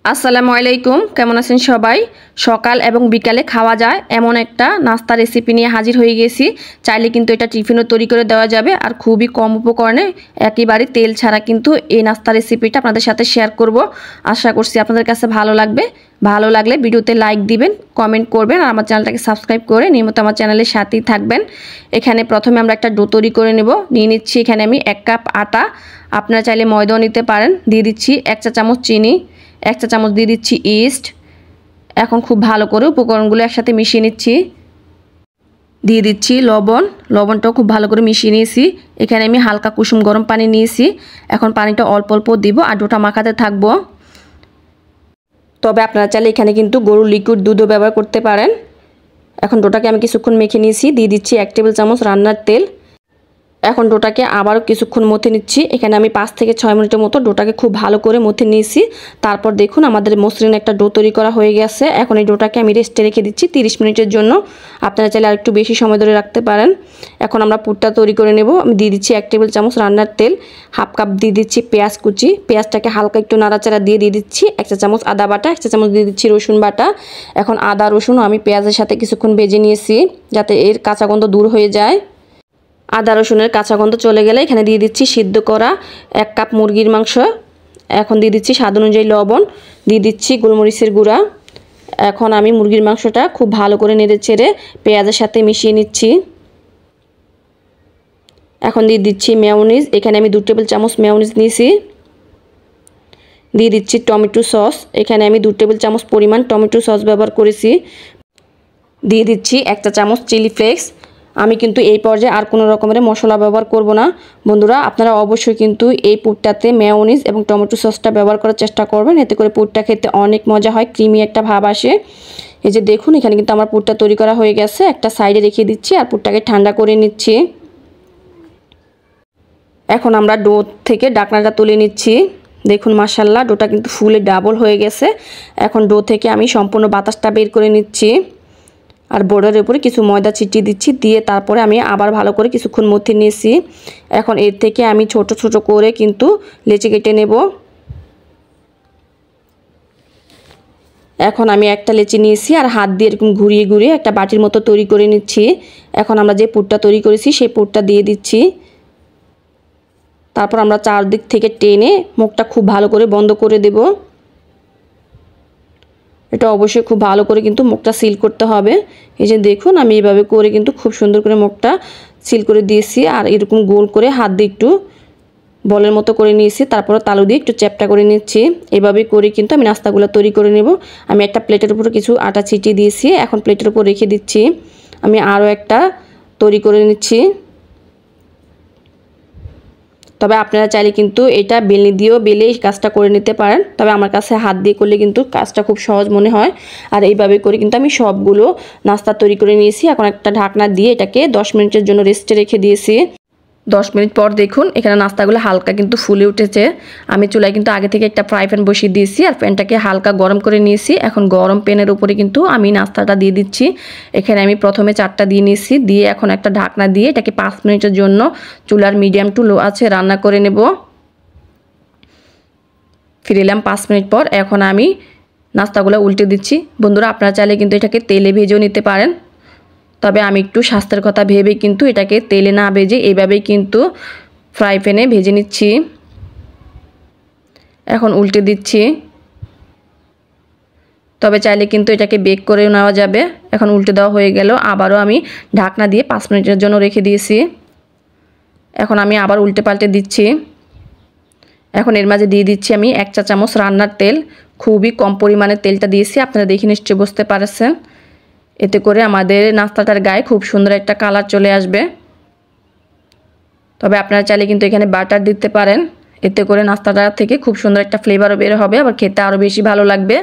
আসসালামু আলাইকুম, কেমন আছেন সবাই? সকাল এবং বিকালে খাওয়া যায় এমন একটা নাস্তা রেসিপি নিয়ে হাজির হয়ে গেছি। চাইলে কিন্তু এটা টিফিনও তৈরি করে দেওয়া যাবে আর খুবই কম উপকরণে একেবারে তেল ছাড়া কিন্তু এই নাস্তা রেসিপিটা আপনাদের সাথে শেয়ার করব। আশা করছি আপনাদের কাছে ভালো লাগবে। ভালো লাগলে ভিডিওতে লাইক দিবেন, কমেন্ট করবেন আর আমার চ্যানেলটাকে সাবস্ক্রাইব করে নিয়মিত আমার চ্যানেলের সাথেই থাকবেন। এখানে প্রথমে আমরা একটা ডো তৈরি করে নেব। নিয়ে নিচ্ছি এখানে আমি 1 কাপ আটা, আপনারা চাইলে ময়দাও নিতে পারেন। দিয়ে দিচ্ছি 1 চা চামচ চিনি, 1 চা চামচ দিয়ে দিচ্ছি ইস্ট। এখন খুব ভালো করে উপকরণগুলো একসাথে মিশিয়ে নিচ্ছি। দিয়ে দিচ্ছি লবণ, লবণটাও খুব ভালো করে মিশিয়ে নিয়েছি। এখানে আমি হালকা কুসুম গরম পানি নিয়েছি। এখন পানিটা অল্প অল্প দিব আর ডোটা মাখাতে থাকবো। তবে আপনারা চাইলে এখানে কিন্তু গরুর লিকুইড দুধও ব্যবহার করতে পারেন। এখন ডোটাকে আমি কিছুক্ষণ মেখে নিয়েছি। দিয়ে দিচ্ছি 1 টেবিল চামচ রান্নার তেল। এখন ডোটাকে আবারও কিছুক্ষণ মথে নিচ্ছি। এখানে আমি 5 থেকে 6 মিনিটের মতো ডোটাকে খুব ভালো করে মথে নিয়েছি। তারপর দেখুন আমাদের মসৃণ একটা ডো তৈরি করা হয়ে গেছে। এখন এই ডোটাকে আমি রেস্টে রেখে দিচ্ছি 30 মিনিটের জন্য। আপনারা চাইলে আরেকটু বেশি সময় ধরে রাখতে পারেন। এখন আমরা পুরটা তৈরি করে নেব। আমি দিয়ে দিচ্ছি 1 টেবিল চামচ রান্নার তেল, হাফ কাপ দিয়ে দিচ্ছি পেঁয়াজ কুচি। পেঁয়াজটাকে হালকা একটু নাড়াচাড়া দিয়ে দিচ্ছি 1 চা চামচ আদা বাটা, 1 চা চামচ দিয়ে দিচ্ছি রসুন বাটা। এখন আদা রসুন আমি পেঁয়াজের সাথে কিছুক্ষণ ভেজে নিয়েছি যাতে এর কাঁচা গন্ধ দূর হয়ে যায়। আদা রসুনের কাঁচা গন্ধ চলে গেলে এখানে দিয়ে দিচ্ছি সিদ্ধ করা 1 কাপ মুরগির মাংস। এখন দিয়ে দিচ্ছি স্বাদ অনুযায়ী লবণ, দিয়ে দিচ্ছি গোলমরিচের গুঁড়া। এখন আমি মুরগির মাংসটা খুব ভালো করে নেড়ে চেড়ে পেঁয়াজের সাথে মিশিয়ে নিচ্ছি। এখন দিয়ে দিচ্ছি মেয়োনিজ। এখানে আমি 2 টেবিল চামচ মেয়োনিজ নিয়েছি। দিয়ে দিচ্ছি টমেটো সস। এখানে আমি 2 টেবিল চামচ পরিমাণ টমেটো সস ব্যবহার করেছি। দিয়ে দিচ্ছি 1 চা চামচ চিলি ফ্লেক্স। আমি কিন্তু এই পর্যায়ে আর কোনো রকমের মশলা ব্যবহার করব না। বন্ধুরা আপনারা অবশ্যই কিন্তু এই পুরটাতে মেয়োনিজ এবং টমেটো সসটা ব্যবহার করার চেষ্টা করবেন, এতে করে পুরটা খেতে অনেক মজা হয়, ক্রিমি একটা ভাব আসে। এই যে দেখুন এখানে কিন্তু আমার পুরটা তৈরি করা হয়ে গেছে। একটা সাইডে রেখে দিচ্ছি আর পুরটাকে ঠান্ডা করে নিচ্ছি। এখন আমরা ডো থেকে ঢাকনাটা তুলে নিচ্ছি। দেখুন মাশাআল্লাহ ডোটা কিন্তু ফুলে ডাবল হয়ে গেছে। এখন ডো থেকে আমি সম্পূর্ণ বাতাসটা বের করে নিচ্ছি আর বোর্ডের উপরে কিছু ময়দা ছিটিয়ে দিচ্ছি। দিয়ে তারপরে আমি আবার ভালো করে কিছুক্ষণ মথে নিয়েছি। এখন এর থেকে আমি ছোট ছোট করে কিন্তু লেচি কেটে নেব। এখন আমি একটা লেচি নিয়েছি আর হাত দিয়ে এরকম ঘুরিয়ে ঘুরিয়ে একটা বাটির মতো তৈরি করে নিচ্ছি। এখন আমরা যে পুরটা তৈরি করেছি সেই পুরটা দিয়ে দিচ্ছি। তারপর আমরা চারদিক থেকে টেনে মুখটা খুব ভালো করে বন্ধ করে দেব। এটা অবশ্যই খুব ভালো করে কিন্তু মুখটা সিল করতে হবে। এই যে দেখুন আমি এইভাবে করে কিন্তু খুব সুন্দর করে মুখটা সিল করে দিয়েছি আর এরকম গোল করে হাত দিয়ে একটু বলের মতো করে নিয়েছি। তারপর তালু দিয়ে একটু চ্যাপটা করে নিচ্ছি। এভাবে করে কিন্তু আমি নাস্তাগুলো তৈরি করে নেব। আমি একটা প্লেটের উপরে কিছু আটা ছিটিয়ে দিয়েছি, এখন প্লেটের উপর রেখে দিচ্ছি। আমি আরও একটা তৈরি করে নিচ্ছি। তবে আপনারা চাইলে কিন্তু এটা বেলনি দিয়েও বেলে এই কাজটা করে নিতে পারেন। তবে আমার কাছে হাত দিয়ে করলে কিন্তু কাজটা খুব সহজ মনে হয়। আর এইভাবে করে কিন্তু আমি সবগুলো নাস্তা তৈরি করে নিয়েছি। এখন একটা ঢাকনা দিয়ে এটাকে 10 মিনিটের জন্য রেস্টে রেখে দিয়েছি। 10 মিনিট পর দেখুন এখানে নাস্তাগুলো হালকা কিন্তু ফুলে উঠেছে। আমি চুলায় কিন্তু আগে থেকে একটা ফ্রাই প্যান বসিয়ে দিয়েছি আর প্যানটাকে হালকা গরম করে নিয়েছি। এখন গরম প্যানের উপরে কিন্তু আমি নাস্তাটা দিয়ে দিচ্ছি। এখানে আমি প্রথমে 4টা দিয়ে নিয়েছি। দিয়ে এখন একটা ঢাকনা দিয়ে এটাকে 5 মিনিটের জন্য চুলার মিডিয়াম টু লো আছে রান্না করে নেব। ফিরে এলাম 5 মিনিট পর। এখন আমি নাস্তাগুলো উল্টে দিচ্ছি। বন্ধুরা আপনারা চাইলে কিন্তু এটাকে তেলে ভেজেও নিতে পারেন। তবে আমি একটু স্বাস্থ্যের কথা ভেবে কিন্তু এটাকে তেলে না ভেজে এইভাবেই কিন্তু ফ্রাই প্যানে ভেজে নিচ্ছি। এখন উল্টে দিচ্ছি। তবে চাইলে কিন্তু এটাকে বেক করেও নেওয়া যাবে। এখন উল্টে দেওয়া হয়ে গেল। আবারও আমি ঢাকনা দিয়ে 5 মিনিটের জন্য রেখে দিয়েছি। এখন আমি আবার উল্টে পাল্টে দিচ্ছি। এখন এর মাঝে দিয়ে দিচ্ছি আমি 1 চা চামচ রান্নার তেল। খুবই কম পরিমাণে তেলটা দিয়েছি, আপনারা দেখে নিশ্চয়ই বুঝতে পারছেন। এতে করে আমাদের নাস্তাটার গায়ে খুব সুন্দর একটা কালার চলে আসবে। তবে আপনারা চাইলে কিন্তু এখানে বাটার দিতে পারেন, এতে করে নাস্তাটা থেকে খুব সুন্দর একটা ফ্লেভারও বের হবে, আবার খেতে আরও বেশি ভালো লাগবে।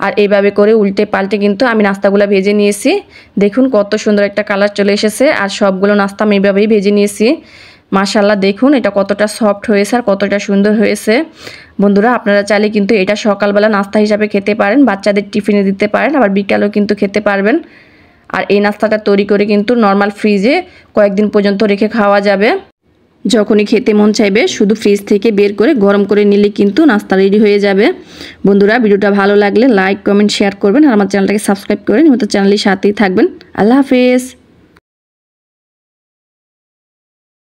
আর এইভাবে করে উল্টে পাল্টে কিন্তু আমি নাস্তাগুলো ভেজে নিয়েছি। দেখুন কত সুন্দর একটা কালার চলে এসেছে আর সবগুলো নাস্তা আমি এইভাবেই ভেজে নিয়েছি। মাশাআল্লাহ দেখুন এটা কতটা সফট হয়েছে আর কতটা সুন্দর হয়েছে। বন্ধুরা আপনারা চাইলে কিন্তু এটা সকালবেলা নাস্তা হিসাবে খেতে পারেন, বাচ্চাদের টিফিনে দিতে পারেন, আবার বিকালেও কিন্তু খেতে পারবেন। আর এই নাস্তাটা তৈরি করে কিন্তু নর্মাল ফ্রিজে কয়েকদিন পর্যন্ত রেখে খাওয়া যাবে। যখনই খেতে মন চাইবে শুধু ফ্রিজ থেকে বের করে গরম করে নিলে কিন্তু নাস্তা রেডি হয়ে যাবে। বন্ধুরা, ভিডিওটা ভালো লাগলে লাইক, কমেন্ট, শেয়ার করবেন আর আমার চ্যানেলটাকে সাবস্ক্রাইব করে নিয়মিত চ্যানেলের সাথেই থাকবেন। আল্লাহ হাফেজ।